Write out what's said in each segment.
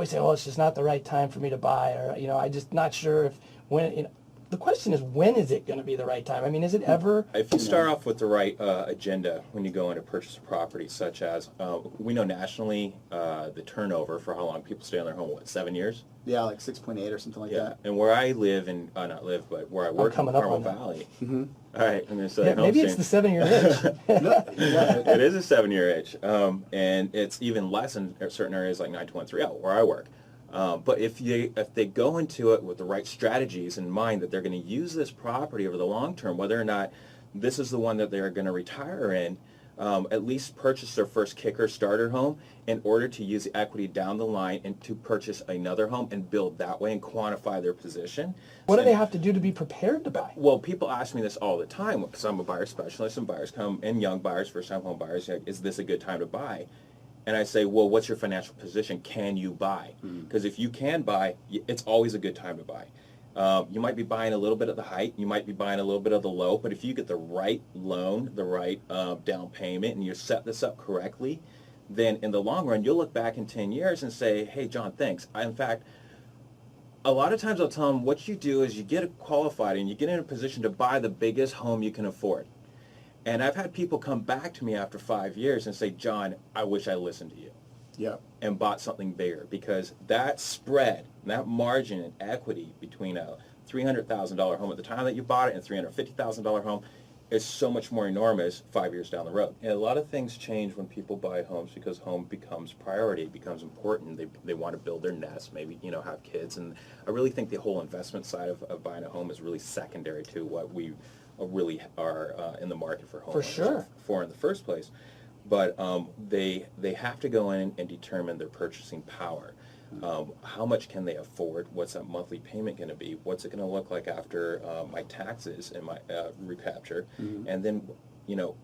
always say, "Oh, it's just not the right time for me to buy," or I'm just not sure if when. The question is, when is it going to be the right time? I mean, is it ever? If you start off with the right agenda when you go in to purchase a property, such as we know nationally the turnover for how long people stay in their home, 7 years? Yeah, like 6.8 or something like that. And where I live, not live, but where I work in Carmel Valley. Mm-hmm. All right, I'm going to say maybe it's the 7-year itch. It is a 7-year itch, and it's even less in certain areas like 92130, where I work. But if they go into it with the right strategies in mind, that they're going to use this property over the long term, whether or not this is the one that they're going to retire in, at least purchase their first kicker starter home in order to use the equity down the line and to purchase another home and build that way and quantify their position. What do they have to do to be prepared to buy? Well, people ask me this all the time because I'm a buyer specialist, and buyers come, and young buyers, first-time home buyers, like, is this a good time to buy? And I say, well, what's your financial position? Can you buy? Because if you can buy, it's always a good time to buy. You might be buying a little bit at the height, you might be buying a little bit of the low, but if you get the right loan, the right down payment, and you set this up correctly, then in the long run, you'll look back in 10 years and say, hey, John, thanks. In fact, a lot of times I'll tell them what you do is you get qualified and you get in a position to buy the biggest home you can afford. And I've had people come back to me after 5 years and say, John, I wish I listened to you. Yeah. And bought something bigger, because that spread, that margin in equity between a $300,000 home at the time that you bought it and a $350,000 home is so much more enormous 5 years down the road. And a lot of things change when people buy homes, because home becomes priority, it becomes important. They want to build their nest, maybe have kids. And I really think the whole investment side of buying a home is really secondary to what we really are in the market for homes. For sure. For in the first place. But they have to go in and determine their purchasing power. How much can they afford? What's that monthly payment going to be? What's it going to look like after my taxes and my recapture? And then,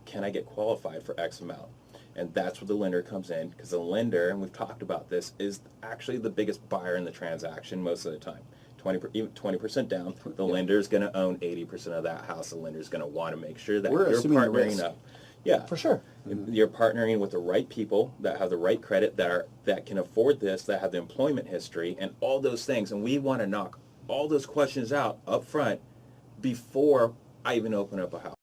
can I get qualified for X amount? And that's where the lender comes in, because the lender, and we've talked about this, is actually the biggest buyer in the transaction most of the time. 20% down, the lender's going to own 80% of that house. The lender's going to want to make sure that you're partnering up. Yeah, for sure. You're partnering with the right people that have the right credit, that can afford this, that have the employment history, and all those things. And we want to knock all those questions out up front before I even open up a house.